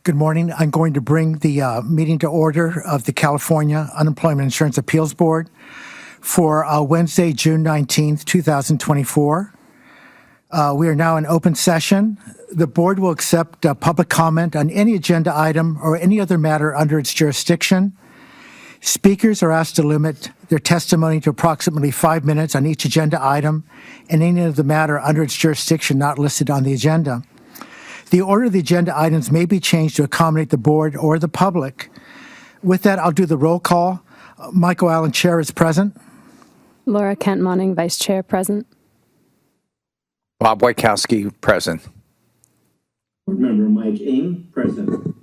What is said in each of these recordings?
Good morning. I'm going to bring the meeting to order of the California Unemployment Insurance Appeals Board for Wednesday, June 19th, 2024. We are now in open session. The board will accept public comment on any agenda item or any other matter under its jurisdiction. Speakers are asked to limit their testimony to approximately 5 minutes on each agenda item and any other matter under its jurisdiction not listed on the agenda. The order of the agenda items may be changed to accommodate the board or the public. With that, I'll do the roll call. Michael Allen, Chair, is present. Laura Kent-Monning, Vice Chair, present. Bob Wachowski, present. Board Member Mike Ng, present.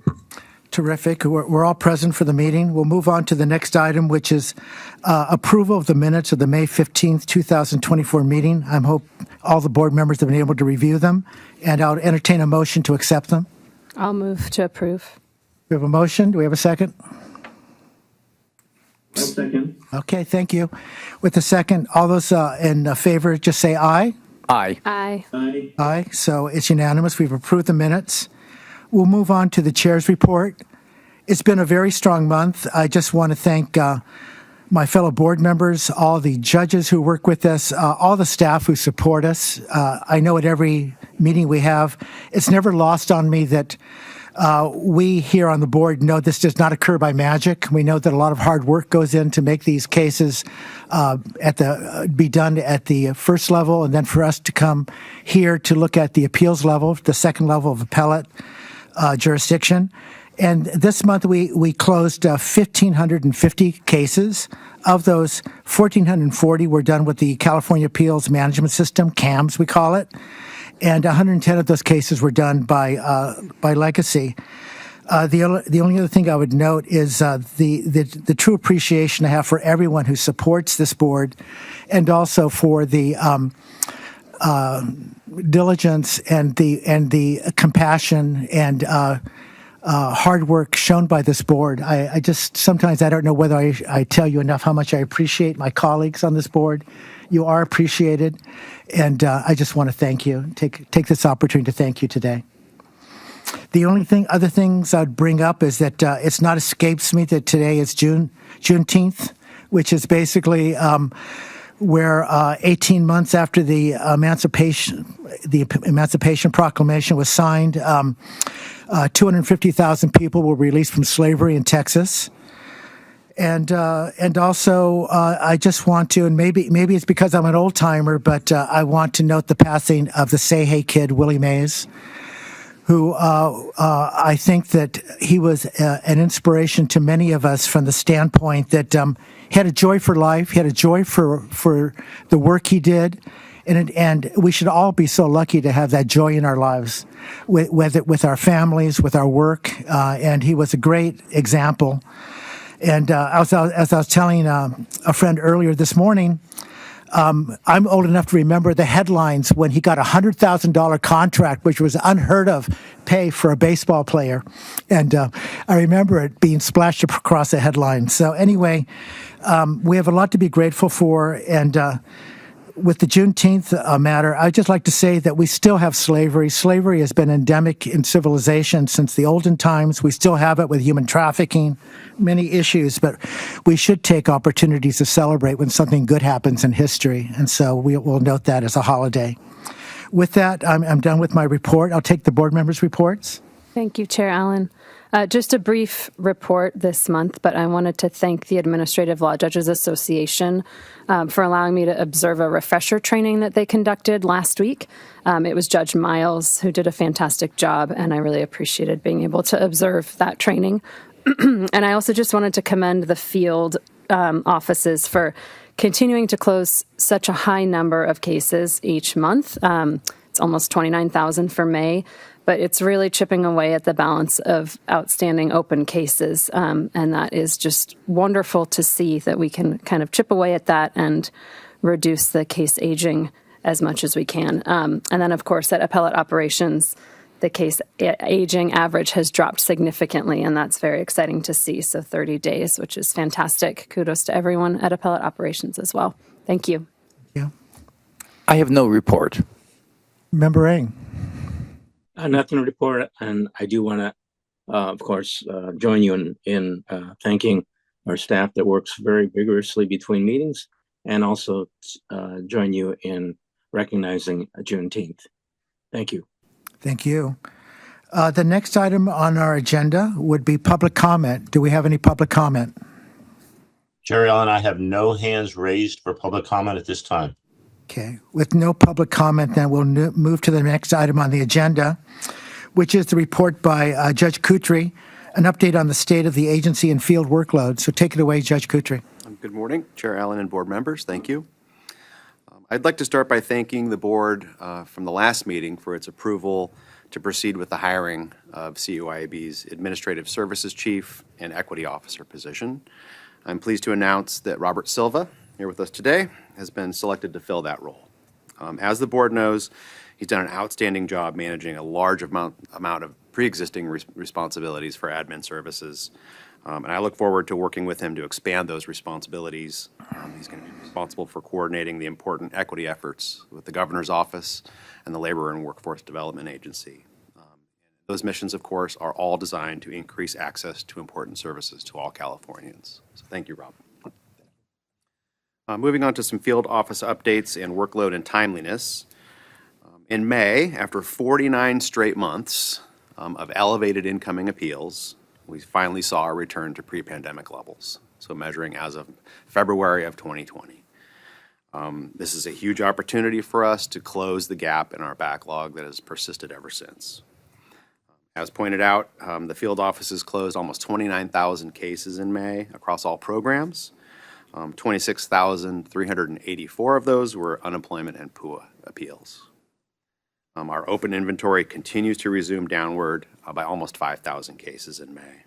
Terrific. We're all present for the meeting. We'll move on to the next item, which is approval of the minutes of the May 15th, 2024 meeting. I hope all the board members have been able to review them, and I'll entertain a motion to accept them. I'll move to approve. We have a motion. Do we have a second? I'll second. Okay, thank you. With the second, all those in favor, just say aye. Aye. Aye. Aye. Aye. So it's unanimous. We've approved the minutes. We'll move on to the chair's report. It's been a very strong month. I just want to thank my fellow board members, all the judges who work with us, all the staff who support us. I know at every meeting we have, it's never lost on me that we here on the board know this does not occur by magic. We know that a lot of hard work goes in to make these cases be done at the first level, and then for us to come here to look at the appeals level, the second level of appellate jurisdiction. And this month we closed 1,550 cases. Of those, 1,440 were done with the California Appeals Management System, CAMS we call it, and 110 of those cases were done by Legacy. The only other thing I would note is the true appreciation I have for everyone who supports this board, and also for the diligence and the compassion and hard work shown by this board. I just sometimes I don't know whether I tell you enough how much I appreciate my colleagues on this board. You are appreciated, and I just want to thank you. Take this opportunity to thank you today. The only other things I'd bring up is that it's not escapes me that today is Juneteenth, which is basically where 18 months after the Emancipation Proclamation was signed, 250,000 people were released from slavery in Texas. And also, I just want to, and maybe it's because I'm an old timer, but I want to note the passing of the Say Hey kid, Willie Mays, who I think that he was an inspiration to many of us from the standpoint that he had a joy for life, he had a joy for the work he did, and we should all be so lucky to have that joy in our lives, with our families, with our work, and he was a great example. And as I was telling a friend earlier this morning, I'm old enough to remember the headlines when he got a $100,000 contract, which was unheard of pay for a baseball player. And I remember it being splashed across the headline. So anyway, we have a lot to be grateful for. And with the Juneteenth matter, I'd just like to say that we still have slavery. Slavery has been endemic in civilization since the olden times. We still have it with human trafficking, many issues, but we should take opportunities to celebrate when something good happens in history. And so we'll note that as a holiday. With that, I'm done with my report. I'll take the board members' reports. Thank you, Chair Allen. Just a brief report this month, but I wanted to thank the Administrative Law Judges Association for allowing me to observe a refresher training that they conducted last week. It was Judge Miles who did a fantastic job, and I really appreciated being able to observe that training. And I also just wanted to commend the field offices for continuing to close such a high number of cases each month. It's almost 29,000 for May. But it's really chipping away at the balance of outstanding open cases. And that is just wonderful to see that we can kind of chip away at that and reduce the case aging as much as we can. And then, of course, at appellate operations, the case aging average has dropped significantly, and that's very exciting to see. So 30 days, which is fantastic. Kudos to everyone at appellate operations as well. Thank you. Yeah. I have no report. Member Ng. Nothing to report, and I do want to of course, join you in thanking our staff that works very vigorously between meetings, and also join you in recognizing Juneteenth. Thank you. Thank you. The next item on our agenda would be public comment. Do we have any public comment? Chair Allen, I have no hands raised for public comment at this time. Okay. With no public comment, then we'll move to the next item on the agenda, which is the report by Judge Kutry, an update on the state of the agency and field workload. So take it away, Judge Kutry. Good morning, Chair Allen and board members. Thank you. I'd like to start by thanking the board from the last meeting for its approval to proceed with the hiring of CUIAB's Administrative Services Chief and Equity Officer position. I'm pleased to announce that Robert Silva, here with us today, has been selected to fill that role. As the board knows, he's done an outstanding job managing a large amount of pre-existing responsibilities for admin services. And I look forward to working with him to expand those responsibilities. He's going to be responsible for coordinating the important equity efforts with the Governor's Office and the Labor and Workforce Development Agency. Those missions, of course, are all designed to increase access to important services to all Californians. So thank you, Rob. Moving on to some field office updates and workload and timeliness. In May, after 49 straight months of elevated incoming appeals, we finally saw a return to pre-pandemic levels, so measuring as of February of 2020. This is a huge opportunity for us to close the gap in our backlog that has persisted ever since. As pointed out, the field offices closed almost 29,000 cases in May across all programs. 26,384 of those were unemployment and PUA appeals. Our open inventory continues to resume downward by almost 5,000 cases in May.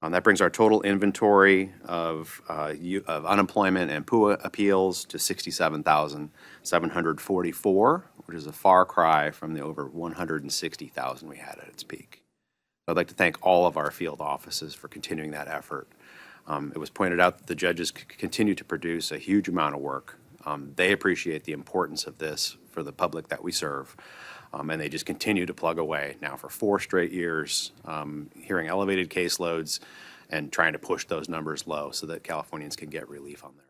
That brings our total inventory of unemployment and PUA appeals to 67,744, which is a far cry from the over 160,000 we had at its peak. So I'd like to thank all of our field offices for continuing that effort. It was pointed out that the judges continue to produce a huge amount of work. They appreciate the importance of this for the public that we serve, and they just continue to plug away now for 4 straight years, hearing elevated caseloads and trying to push those numbers low so that Californians can get relief on their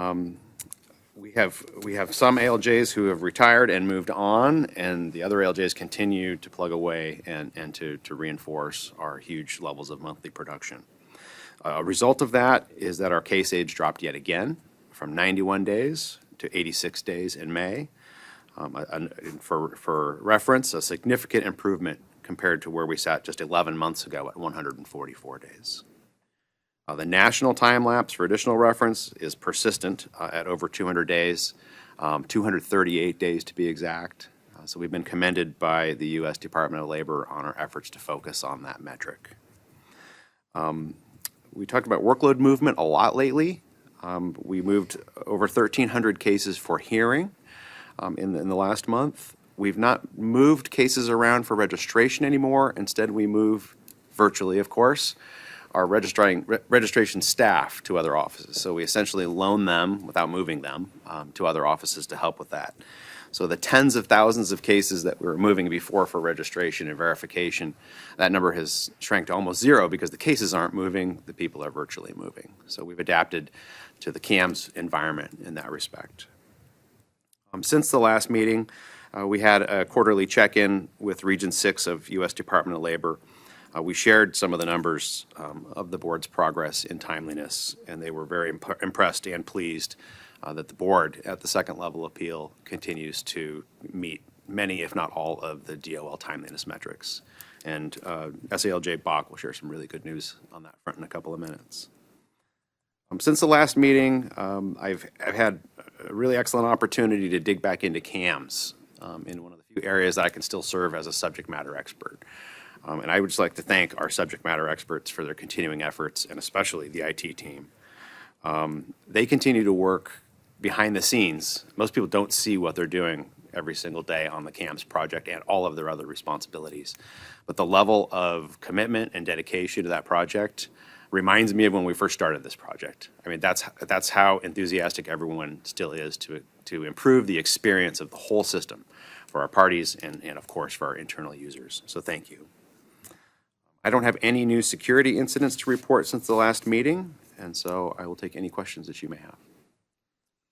appeals. We have some ALJs who have retired and moved on, and the other ALJs continue to plug away and to reinforce our huge levels of monthly production. A result of that is that our case age dropped yet again from 91 days to 86 days in May. For reference, a significant improvement compared to where we sat just 11 months ago at 144 days. The national time lapse, for additional reference, is persistent at over 200 days, 238 days to be exact. So we've been commended by the U.S. Department of Labor on our efforts to focus on that metric. We talked about workload movement a lot lately. We moved over 1,300 cases for hearing in the last month. We've not moved cases around for registration anymore. Instead, we move virtually, of course, our registration staff to other offices. So we essentially loan them without moving them to other offices to help with that. So the tens of thousands of cases that we were moving before for registration and verification, that number has shrank to almost zero because the cases aren't moving, the people are virtually moving. So we've adapted to the CAMS environment in that respect. Since the last meeting, we had a quarterly check-in with Region 6 of U.S. Department of Labor. We shared some of the numbers of the board's progress in timeliness, and they were very impressed and pleased that the board at the second level appeal continues to meet many, if not all, of the DOL timeliness metrics. And SALJ Bach will share some really good news on that front in a couple of minutes. Since the last meeting, I've had a really excellent opportunity to dig back into CAMS in one of the few areas that I can still serve as a subject matter expert. And I would just like to thank our subject matter experts for their continuing efforts, and especially the IT team. They continue to work behind the scenes. Most people don't see what they're doing every single day on the CAMS project and all of their other responsibilities. But the level of commitment and dedication to that project reminds me of when we first started this project. I mean, that's how enthusiastic everyone still is to improve the experience of the whole system for our parties, and of course, for our internal users. So thank you. I don't have any new security incidents to report since the last meeting, and so I will take any questions that you may have.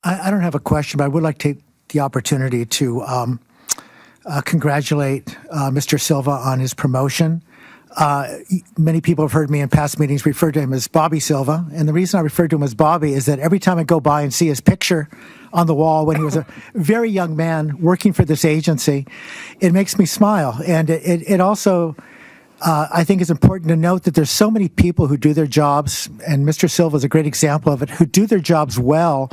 I don't have a question, but I would like to take the opportunity to congratulate Mr. Silva on his promotion. Many people have heard me in past meetings refer to him as Bobby Silva, and the reason I refer to him as Bobby is that every time I go by and see his picture on the wall when he was a very young man working for this agency, it makes me smile. And it also, I think it's important to note that there's so many people who do their jobs, and Mr. Silva is a great example of it, who do their jobs well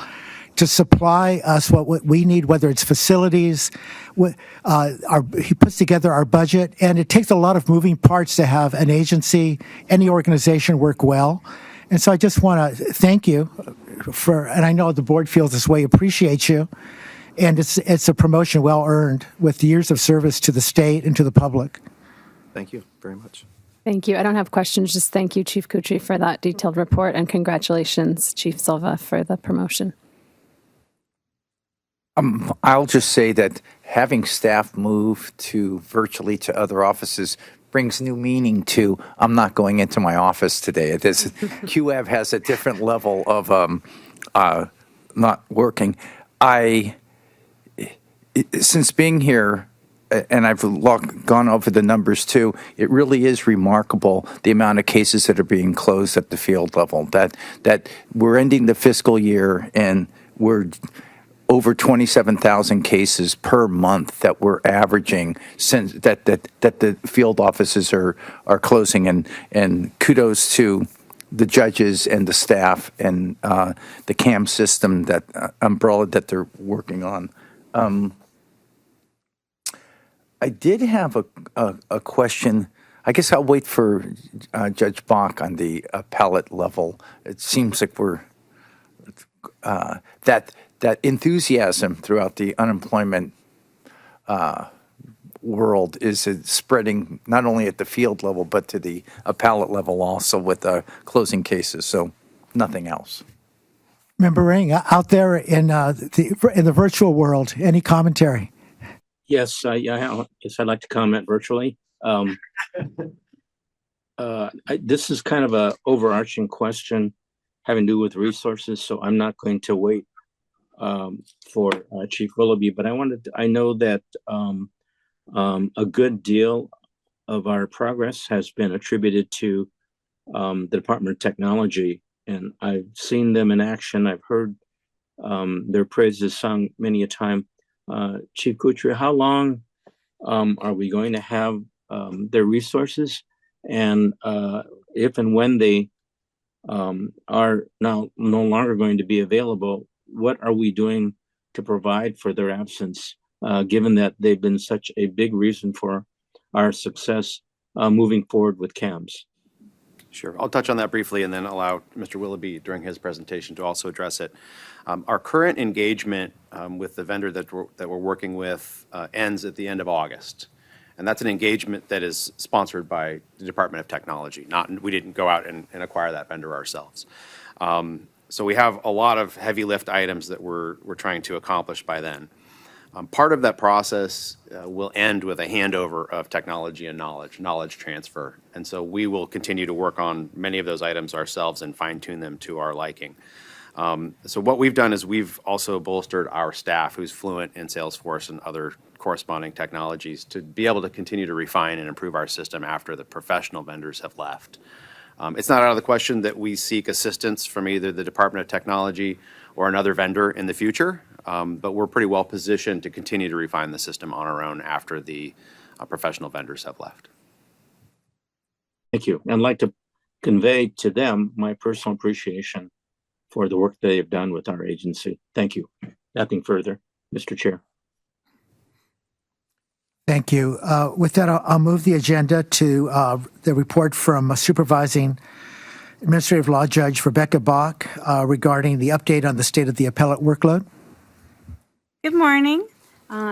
to supply us what we need, whether it's facilities. He puts together our budget, and it takes a lot of moving parts to have an agency, any organization work well. And so I just want to thank you for, and I know the board feels this way, appreciates you. And it's a promotion well earned with years of service to the state and to the public. Thank you very much. Thank you. I don't have questions. Just thank you, Chief Kutry, for that detailed report, and congratulations, Chief Silva, for the promotion. I'll just say that having staff move virtually to other offices brings new meaning to, I'm not going into my office today. CUIAB has a different level of not working. Since being here, and I've gone over the numbers too, it really is remarkable the amount of cases that are being closed at the field level. That we're ending the fiscal year and we're over 27,000 cases per month that we're averaging since that the field offices are closing, and kudos to the judges and the staff and the CAM system, that umbrella that they're working on. I did have a question. I guess I'll wait for Judge Bach on the appellate level. It seems like we're that enthusiasm throughout the unemployment world is spreading not only at the field level, but to the appellate level also with closing cases. So nothing else. Member Ring, out there in the virtual world, any commentary? Yes, I'd like to comment virtually. This is kind of a overarching question having to do with resources, so I'm not going to wait for Chief Willoughby, but I know that a good deal of our progress has been attributed to the Department of Technology, and I've seen them in action. I've heard their praises sung many a time. Chief Kutry, how long are we going to have their resources? And if and when they are now no longer going to be available, what are we doing to provide for their absence, given that they've been such a big reason for our success moving forward with CAMS? Sure. I'll touch on that briefly and then allow Mr. Willoughby during his presentation to also address it. Our current engagement with the vendor that we're working with ends at the end of August. And that's an engagement that is sponsored by the Department of Technology. We didn't go out and acquire that vendor ourselves. So we have a lot of heavy lift items that we're trying to accomplish by then. Part of that process will end with a handover of technology and knowledge transfer. And so we will continue to work on many of those items ourselves and fine tune them to our liking. So what we've done is we've also bolstered our staff who's fluent in Salesforce and other corresponding technologies to be able to continue to refine and improve our system after the professional vendors have left. It's not out of the question that we seek assistance from either the Department of Technology or another vendor in the future, but we're pretty well positioned to continue to refine the system on our own after the professional vendors have left. Thank you. And I'd like to convey to them my personal appreciation for the work they have done with our agency. Thank you. Nothing further, Mr. Chair. Thank you. With that, I'll move the agenda to the report from Supervising Administrative Law Judge Rebecca Bach regarding the update on the state of the appellate workload. Good morning.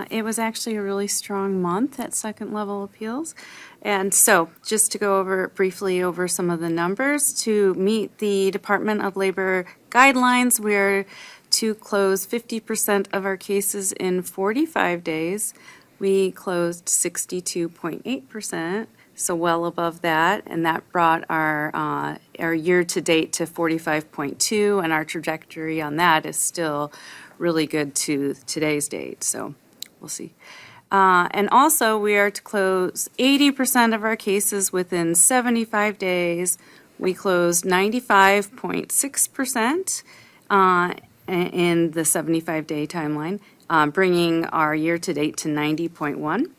It was actually a really strong month at second level appeals. And so just to go briefly over some of the numbers, to meet the Department of Labor guidelines, we're to close 50% of our cases in 45 days. we closed 62.8%, so well above that, and that brought our year-to-date to 45.2, and our trajectory on that is still really good to today's date, so we'll see. And also, we are to close 80% of our cases within 75 days. We closed 95.6% in the 75-day timeline, bringing our year-to-date to 90.1.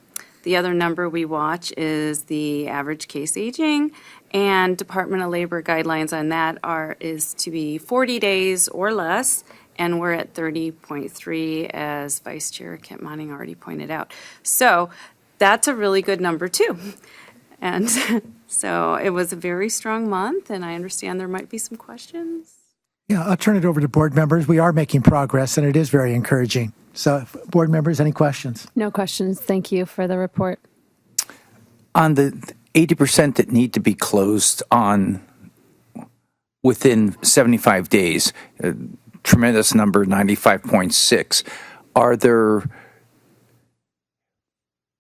The other number we watch is the average case aging, and Department of Labor guidelines on that is to be 40 days or less, and we're at 30.3, as Vice Chair Kent Monning already pointed out. So that's a really good number, too. And so it was a very strong month, and I understand there might be some questions. Yeah, I'll turn it over to board members. We are making progress, and it is very encouraging. So, board members, any questions? No questions. Thank you for the report. On the 80% that need to be closed on within 75 days, tremendous number, 95.6.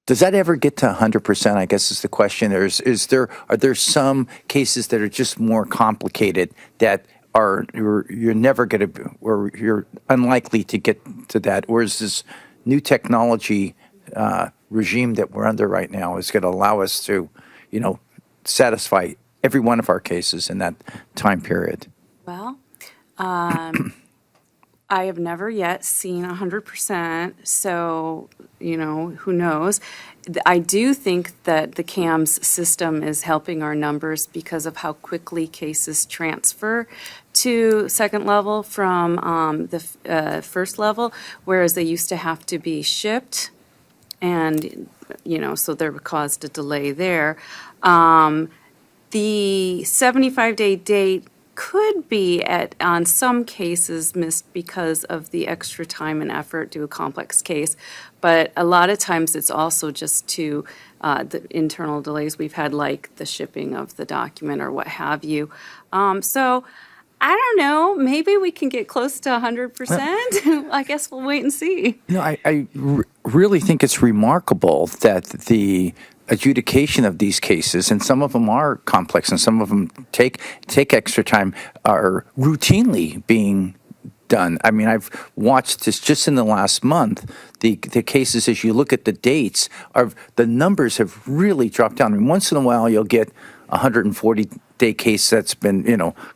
Does that ever get to 100%? I guess is the question. Are there some cases that are just more complicated that you're never going to, or you're unlikely to get to that? Or is this new technology regime that we're under right now is going to allow us to, satisfy every one of our cases in that time period? Well, I have never yet seen 100%, so, who knows? I do think that the CAMS system is helping our numbers because of how quickly cases transfer to second level from the first level, whereas they used to have to be shipped, and, so there caused a delay there. The 75-day date could be on some cases missed because of the extra time and effort to a complex case, but a lot of times it's also just to the internal delays we've had, like the shipping of the document or what have you. So I don't know, maybe we can get close to 100%. I guess we'll wait and see. I really think it's remarkable that the adjudication of these cases, and some of them are complex and some of them take extra time, are routinely being done. I mean, I've watched this just in the last month. The cases, as you look at the dates, the numbers have really dropped down. I mean, once in a while you'll get a 140-day case that's been,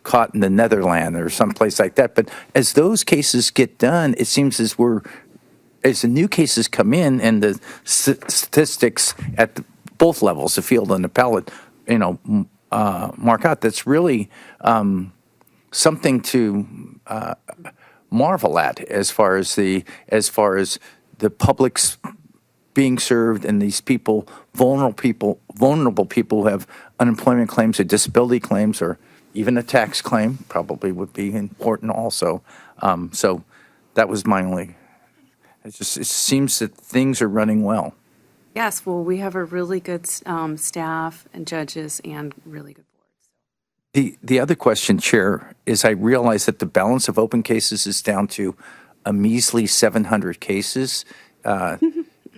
caught in the Netherlands or someplace like that. But as those cases get done, it seems as the new cases come in and the statistics at both levels, the field and the appellate, mark out. That's really something to marvel at as far as the public's being served, and these people, vulnerable people who have unemployment claims or disability claims or even a tax claim probably would be important also. So that was my only. It seems that things are running well. Yes, well, we have a really good staff and judges and really good boards. The other question, Chair, is I realize that the balance of open cases is down to a measly 700 cases.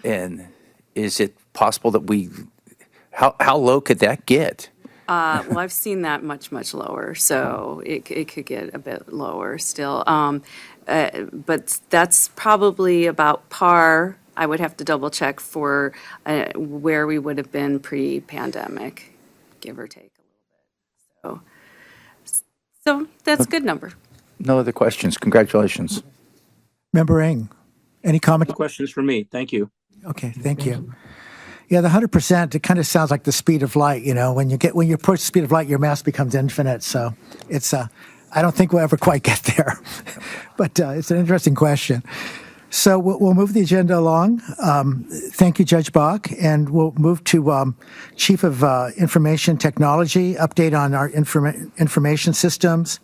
And is it possible that how low could that get? Well, I've seen that much, much lower, so it could get a bit lower still. But that's probably about par. I would have to double check for where we would have been pre-pandemic, give or take a little bit. So that's a good number. No other questions. Congratulations. Member Ng, any comment? No questions for me. Thank you. Okay, thank you. Yeah, the 100%, it kind of sounds like the speed of light, when you approach the speed of light, your mass becomes infinite. So it's, I don't think we'll ever quite get there, but it's an interesting question. So we'll move the agenda along. Thank you, Judge Bach, and we'll move to Chief of Information Technology, update on our information systems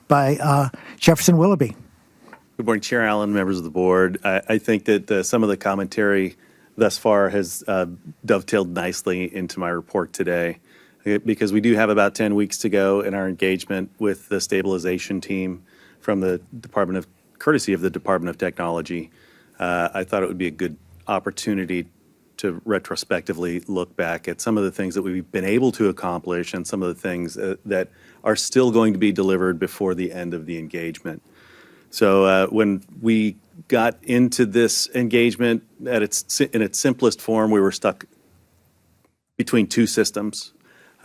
by Jefferson Willoughby. Good morning, Chair Allen, members of the board. I think that some of the commentary thus far has dovetailed nicely into my report today, because we do have about 10 weeks to go in our engagement with the stabilization team from the Department of Technology. I thought it would be a good opportunity to retrospectively look back at some of the things that we've been able to accomplish and some of the things that are still going to be delivered before the end of the engagement. So when we got into this engagement in its simplest form, we were stuck between two systems.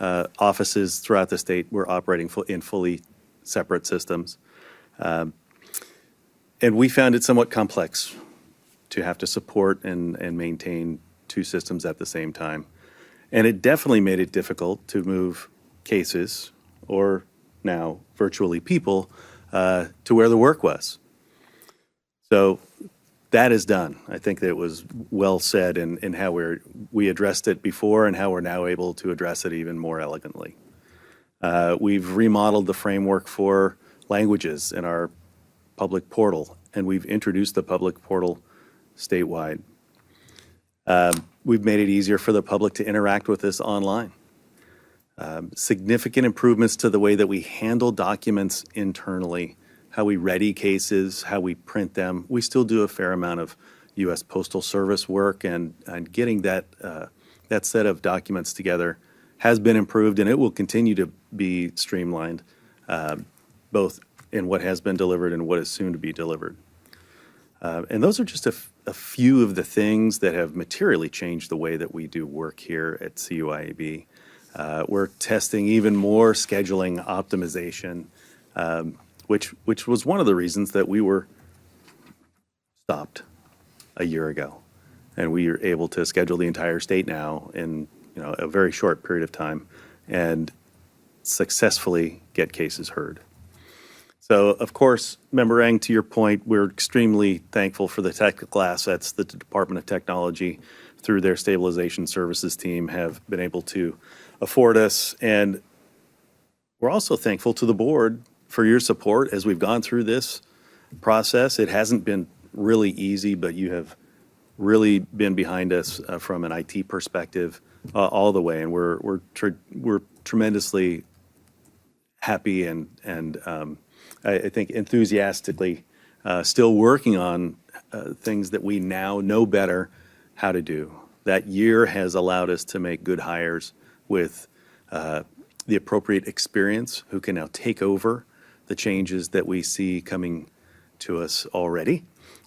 Offices throughout the state were operating in fully separate systems. And we found it somewhat complex to have to support and maintain two systems at the same time. And it definitely made it difficult to move cases, or now virtually people, to where the work was. So that is done. I think that it was well said in how we addressed it before and how we're now able to address it even more elegantly. We've remodeled the framework for languages in our public portal, and we've introduced the public portal statewide. We've made it easier for the public to interact with us online. Significant improvements to the way that we handle documents internally, how we ready cases, how we print them. We still do a fair amount of U.S. Postal Service work, and getting that set of documents together has been improved, and it will continue to be streamlined, both in what has been delivered and what is soon to be delivered. And those are just a few of the things that have materially changed the way that we do work here at CUIAB. We're testing even more scheduling optimization, which was one of the reasons that we were stopped a year ago. And we are able to schedule the entire state now in a very short period of time and successfully get cases heard. So, of course, Member Eng, to your point, we're extremely thankful for the technical assets that the Department of Technology, through their stabilization services team, have been able to afford us. And we're also thankful to the board for your support as we've gone through this process. It hasn't been really easy, but you have really been behind us from an IT perspective all the way, and we're tremendously happy and I think enthusiastically still working on things that we now know better how to do. That year has allowed us to make good hires with the appropriate experience, who can now take over the changes that we see coming to us already.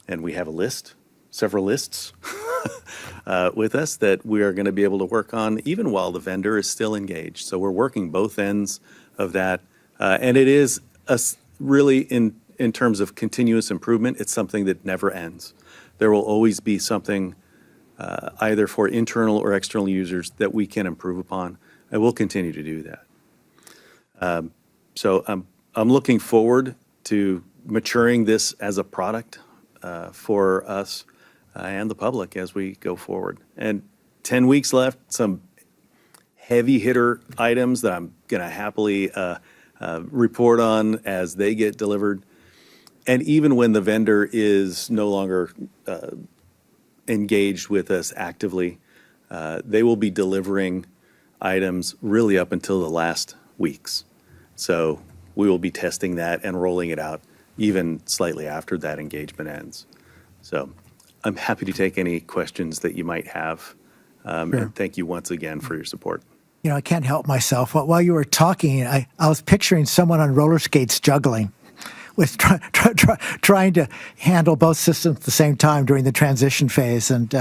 And we have a list, several lists with us that we are going to be able to work on even while the vendor is still engaged. So we're working both ends of that. And it is really in terms of continuous improvement, it's something that never ends. There will always be something either for internal or external users that we can improve upon, and we'll continue to do that. So I'm looking forward to maturing this as a product for us and the public as we go forward. And 10 weeks left, some heavy hitter items that I'm going to happily report on as they get delivered. And even when the vendor is no longer engaged with us actively, they will be delivering items really up until the last weeks. So we will be testing that and rolling it out even slightly after that engagement ends. So I'm happy to take any questions that you might have. Sure. And thank you once again for your support. I can't help myself. While you were talking, I was picturing someone on roller skates juggling, with trying to handle both systems at the same time during the transition phase. And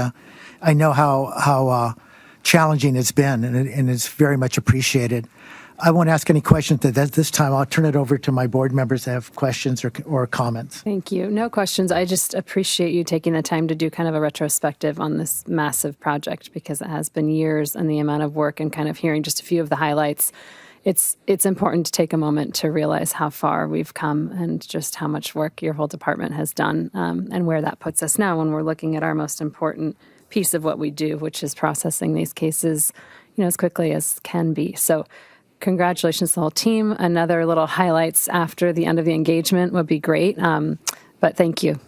I know how challenging it's been, and it's very much appreciated. I won't ask any questions at this time. I'll turn it over to my board members that have questions or comments. Thank you. No questions. I just appreciate you taking the time to do kind of a retrospective on this massive project, because it has been years, and the amount of work and kind of hearing just a few of the highlights. It's important to take a moment to realize how far we've come and just how much work your whole department has done, and where that puts us now when we're looking at our most important piece of what we do, which is processing these cases, as quickly as can be. So congratulations to the whole team. Another little highlights after the end of the engagement would be great. But thank you.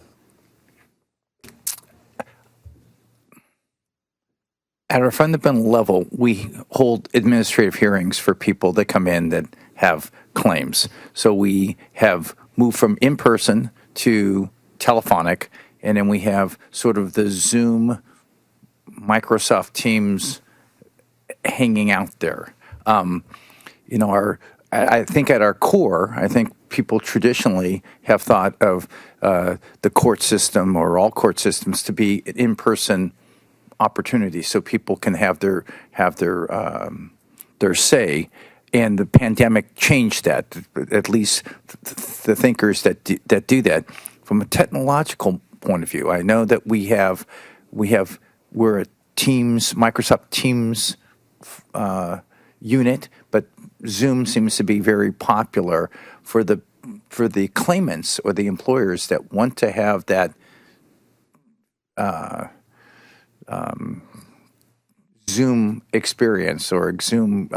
At our fundamental level, we hold administrative hearings for people that come in that have claims. So we have moved from in-person to telephonic, and then we have sort of the Zoom Microsoft Teams hanging out there. I think at our core, I think people traditionally have thought of the court system or all court systems to be an in-person opportunity, so people can have their say. And the pandemic changed that. At least the thinkers that do that. From a technological point of view, I know that we're a Teams, Microsoft Teams unit, but Zoom seems to be very popular for the claimants or the employers that want to have that Zoom experience or Zoom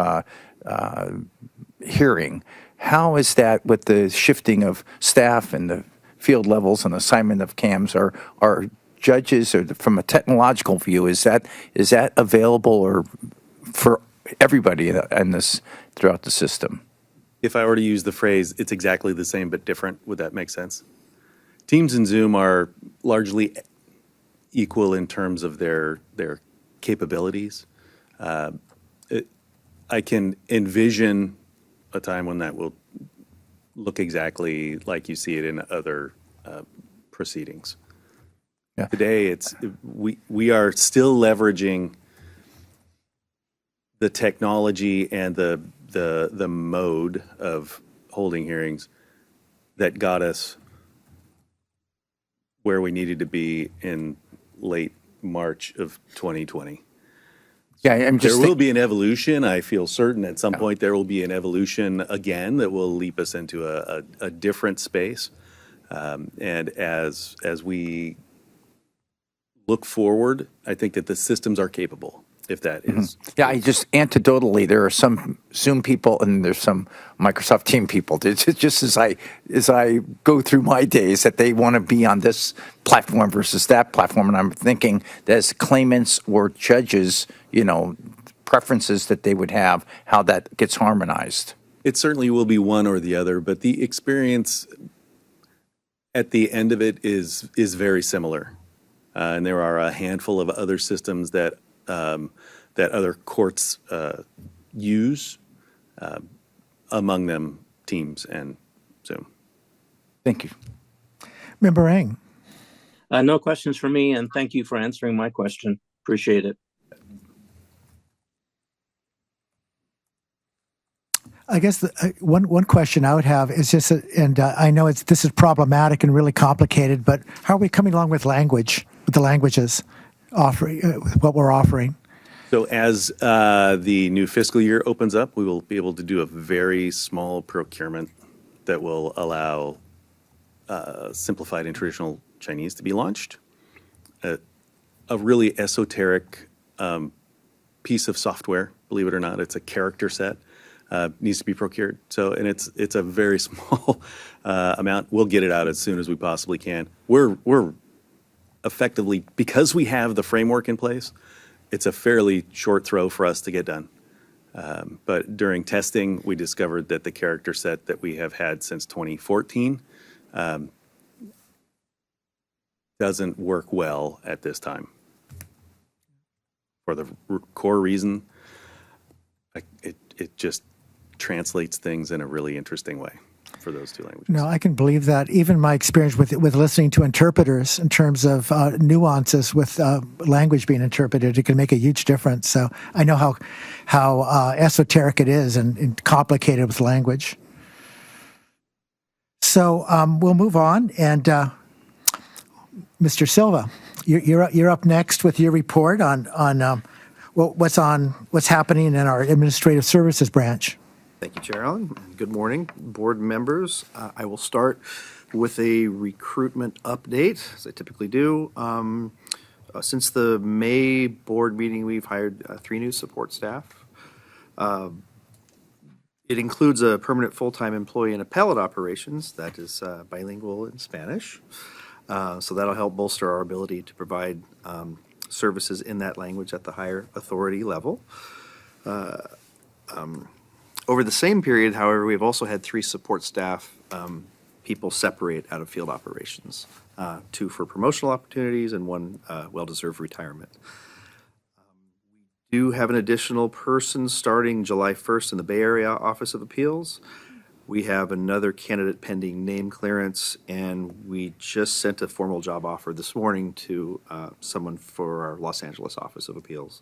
hearing. How is that with the shifting of staff and the field levels and assignment of CAMs? Are judges, or from a technological view, is that available or for everybody in this throughout the system? If I were to use the phrase, it's exactly the same but different, would that make sense? Teams and Zoom are largely equal in terms of their capabilities. I can envision a time when that will look exactly like you see it in other proceedings. Yeah. Today, we are still leveraging the technology and the mode of holding hearings that got us where we needed to be in late March of 2020. Yeah, I'm just There will be an evolution. I feel certain at some point there will be an evolution again that will leap us into a different space. And as we look forward, I think that the systems are capable, if that is. Yeah, I just anecdotally, there are some Zoom people and there's some Microsoft Team people. It's just as I go through my days that they want to be on this platform versus that platform, and I'm thinking that as claimants or judges, preferences that they would have, how that gets harmonized. It certainly will be one or the other, but the experience at the end of it is very similar. And there are a handful of other systems that other courts use, among them Teams and Zoom. Thank you. Member Eng. No questions for me, and thank you for answering my question. Appreciate it. I guess one question I would have is just, and I know this is problematic and really complicated, but how are we coming along with the languages, what we're offering? So as the new fiscal year opens up, we will be able to do a very small procurement that will allow simplified and traditional Chinese to be launched. A really esoteric piece of software, believe it or not, it's a character set. Needs to be procured. So, and it's a very small amount. We'll get it out as soon as we possibly can. We're effectively, because we have the framework in place, it's a fairly short throw for us to get done. But during testing, we discovered that the character set that we have had since 2014 doesn't work well at this time. For the core reason, it just translates things in a really interesting way for those two languages. No, I can believe that. Even my experience with listening to interpreters in terms of nuances with language being interpreted, it can make a huge difference. So I know how esoteric it is and complicated with language. So we'll move on, and Mr. Silva, you're up next with your report on what's happening in our administrative services branch. Thank you, Chair Allen. Good morning, board members. I will start with a recruitment update, as I typically do. Since the May board meeting, we've hired 3 new support staff. It includes a permanent full-time employee in appellate operations that is bilingual in Spanish. So that'll help bolster our ability to provide services in that language at the higher authority level. Over the same period, however, we've also had 3 support staff people separate out of field operations, 2 for promotional opportunities and 1 well-deserved retirement. do have an additional person starting July 1st in the Bay Area Office of Appeals. We have another candidate pending name clearance, and we just sent a formal job offer this morning to someone for our Los Angeles Office of Appeals.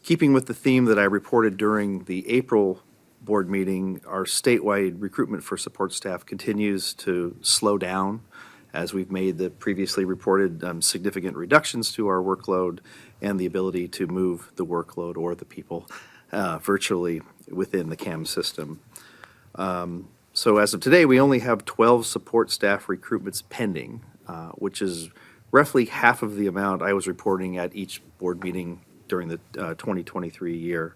Keeping with the theme that I reported during the April board meeting, our statewide recruitment for support staff continues to slow down as we've made the previously reported significant reductions to our workload and the ability to move the workload or the people virtually within the CAM system. So as of today, we only have 12 support staff recruitments pending, which is roughly half of the amount I was reporting at each board meeting during the 2023 year,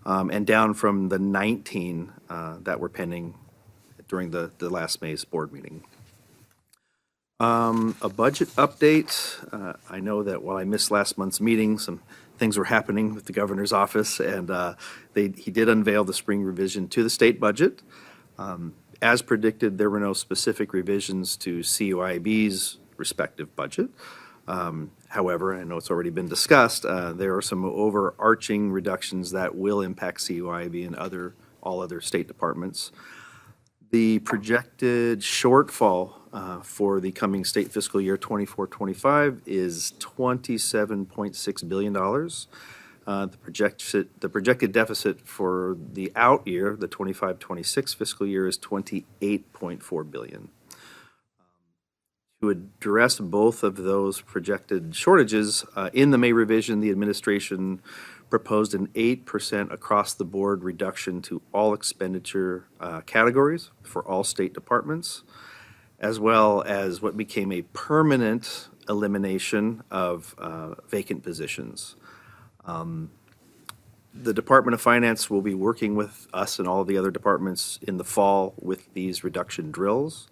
and down from the 19 that were pending during the last May's board meeting. A budget update. I know that while I missed last month's meeting, some things were happening with the governor's office, and he did unveil the spring revision to the state budget. As predicted, there were no specific revisions to CUIAB's respective budget. However, I know it's already been discussed, there are some overarching reductions that will impact CUIAB and all other state departments. The projected shortfall for the coming state fiscal year 24-25 is $27.6 billion. The projected deficit for the out year, the 25-26 fiscal year, is $28.4 billion. To address both of those projected shortages, in the May revision, the administration proposed an 8% across-the-board reduction to all expenditure categories for all state departments, as well as what became a permanent elimination of vacant positions. The Department of Finance will be working with us and all of the other departments in the fall with these reduction drills.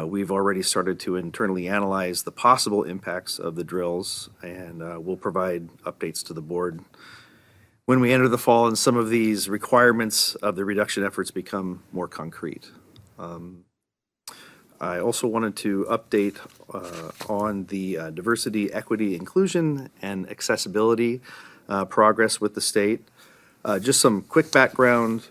We've already started to internally analyze the possible impacts of the drills, and we'll provide updates to the board when we enter the fall and some of these requirements of the reduction efforts become more concrete. I also wanted to update on the diversity, equity, inclusion, and accessibility progress with the state. Just some quick background.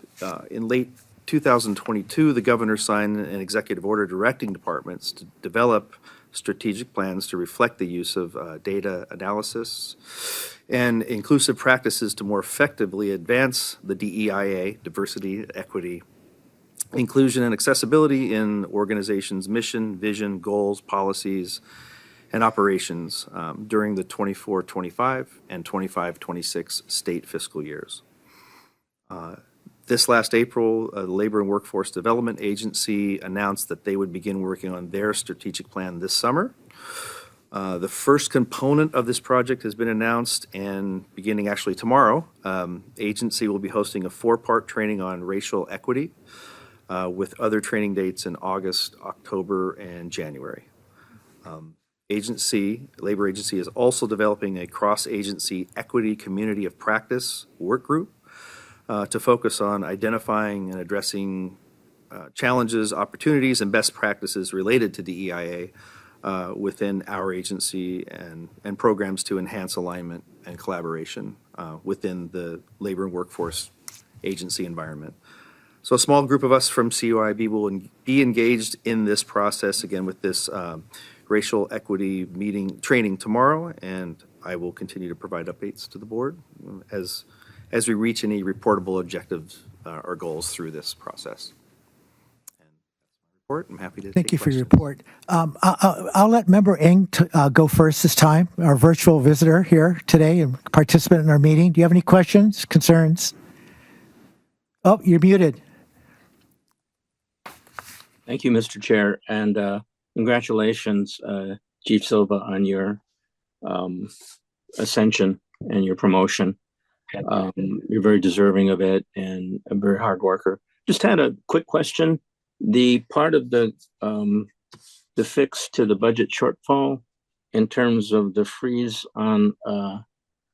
In late 2022, the governor signed an executive order directing departments to develop strategic plans to reflect the use of data analysis and inclusive practices to more effectively advance the DEIA, diversity, equity, inclusion, and accessibility in organizations' mission, vision, goals, policies, and operations during the 24-25 and 25-26 state fiscal years. This last April, the Labor and Workforce Development Agency announced that they would begin working on their strategic plan this summer. The first component of this project has been announced, and beginning actually tomorrow, agency will be hosting a 4-part training on racial equity with other training dates in August, October, and January. Labor Agency is also developing a cross-agency equity community of practice work group to focus on identifying and addressing challenges, opportunities, and best practices related to DEIA within our agency and programs to enhance alignment and collaboration within the labor and workforce agency environment. So a small group of us from CUIAB will be engaged in this process, again, with this racial equity training tomorrow, and I will continue to provide updates to the board as we reach any reportable objectives or goals through this process. And that's my report. I'm happy to Thank you take for your questions. report. I'll let Member Ng go first this time, our virtual visitor here today and participant in our meeting. Do you have any questions, concerns? Oh, you're muted. Thank you, Mr. Chair, and congratulations, Chief Silva, on your ascension and your promotion. You're very deserving of it and a very hard worker. Just had a quick question. The part of the fix to the budget shortfall in terms of the freeze on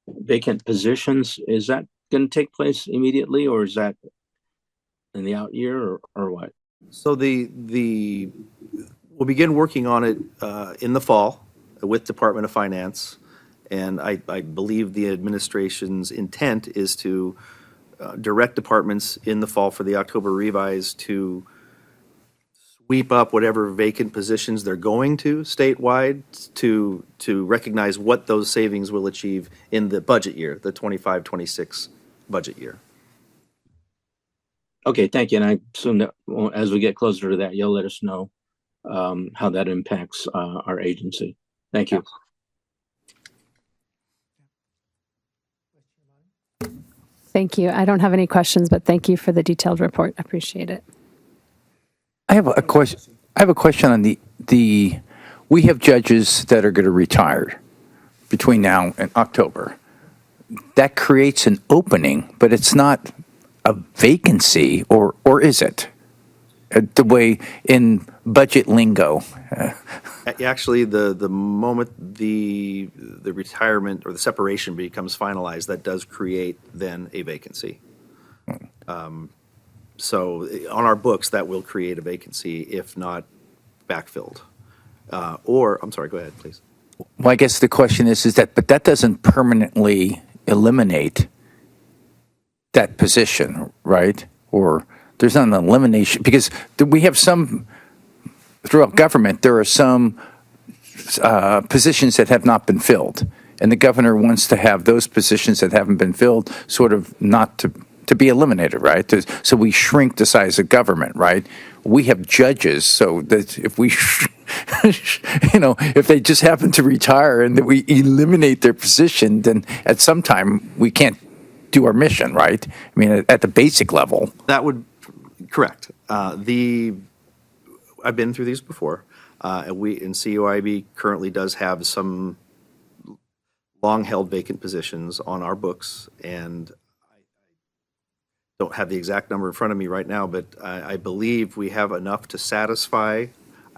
vacant positions, is that going to take place immediately, or is that in the out year, or what? So we'll begin working on it in the fall with Department of Finance, And I believe the administration's intent is to direct departments in the fall for the October revise to sweep up whatever vacant positions they're going to statewide to recognize what those savings will achieve in the budget year, the 25-26 budget year. Okay, thank you. And I assume that as we get closer to that, you'll let us know how that impacts our agency. Thank you. Thank you. I don't have any questions, but thank you for the detailed report. Appreciate it. I have a question. I have a question on the. We have judges that are going to retire between now and October. That creates an opening, but it's not a vacancy, or is it? The way in budget lingo. Actually, the moment the retirement or the separation becomes finalized, that does create then a vacancy. So on our books, that will create a vacancy if not backfilled. I'm sorry, go ahead, please. Well, I guess the question is that, but that doesn't permanently eliminate that position, right? Or there's not an elimination, because we have some, throughout government, there are some positions that have not been filled. And the governor wants to have those positions that haven't been filled sort of not to be eliminated, right? So we shrink the size of government, right? We have judges, so that if we, if they just happen to retire and that we eliminate their position, then at some time we can't do our mission, right? I mean, at the basic level. That would, correct. I've been through these before. CUIAB currently does have some long-held vacant positions on our books, and I don't have the exact number in front of me right now, but I believe we have enough to satisfy,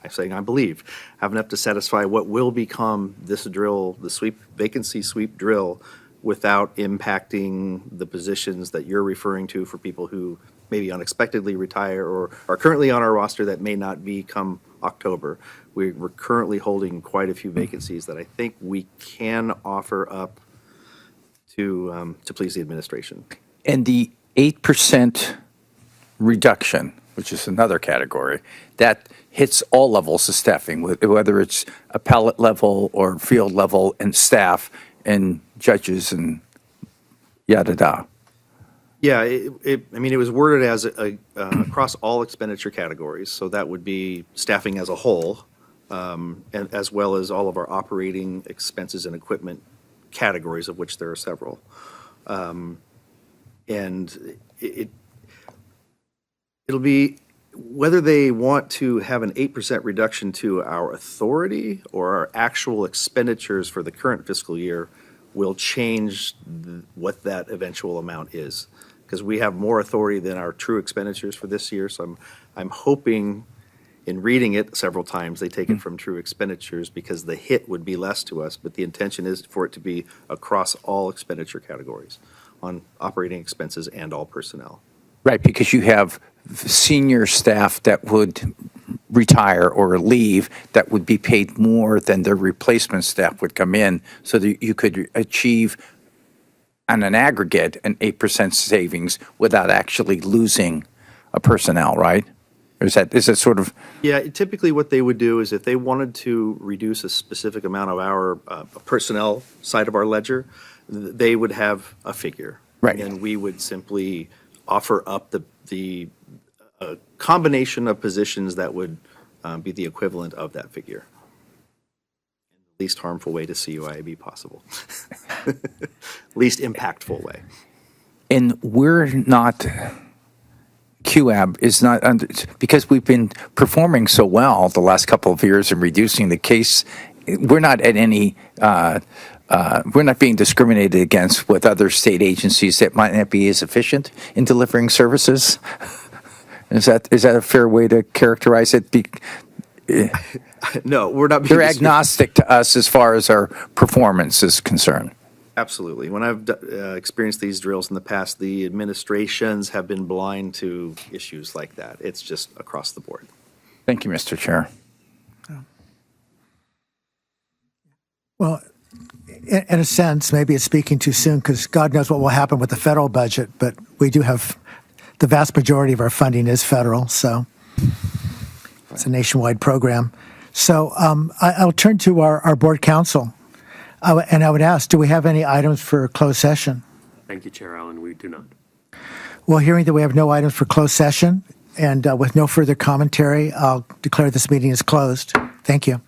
I'm saying I believe, have enough to satisfy what will become this drill, the vacancy sweep drill, without impacting the positions that you're referring to for people who maybe unexpectedly retire or are currently on our roster that may not be come October. We're currently holding quite a few vacancies that I think we can offer up to please the administration. And the 8% reduction, which is another category, that hits all levels of staffing, whether it's appellate level or field level and staff and judges and yada-da. Yeah, it was worded as across all expenditure categories, so that would be staffing as a whole, and as well as all of our operating expenses and equipment categories, of which there are several. And it'll be whether they want to have an 8% reduction to our authority or our actual expenditures for the current fiscal year will change what that eventual amount is. Because we have more authority than our true expenditures for this year. So I'm hoping, in reading it several times, they take it from true expenditures because the hit would be less to us. But the intention is for it to be across all expenditure categories on operating expenses and all personnel. Right, because you have senior staff that would retire or leave that would be paid more than their replacement staff would come in, so that you could achieve on an aggregate an 8% savings without actually losing a personnel, right? Or is that sort of? Yeah, typically what they would do is if they wanted to reduce a specific amount of our personnel side of our ledger, they would have a figure. Right. And we would simply offer up the combination of positions that would be the equivalent of that figure. Least harmful way to CUIAB possible. Least impactful way. And we're not, CUIAB is not under, because we've been performing so well the last couple of years in reducing the case, we're not at any, we're not being discriminated against with other state agencies that might not be as efficient in delivering services. Is that a fair way to characterize it? No, we're not. They're agnostic to us as far as our performance is concerned. Absolutely. When I've experienced these drills in the past, the administrations have been blind to issues like that. It's just across the board. Thank you, Mr. Chair. Well, in a sense, maybe it's speaking too soon because God knows what will happen with the federal budget, but we do have the vast majority of our funding is federal, so it's a nationwide program. So I'll turn to our board counsel, and I would ask, do we have any items for closed session? Thank you, Chair Allen. We do not. Well, hearing that we have no items for closed session, and with no further commentary, I'll declare this meeting is closed. Thank you.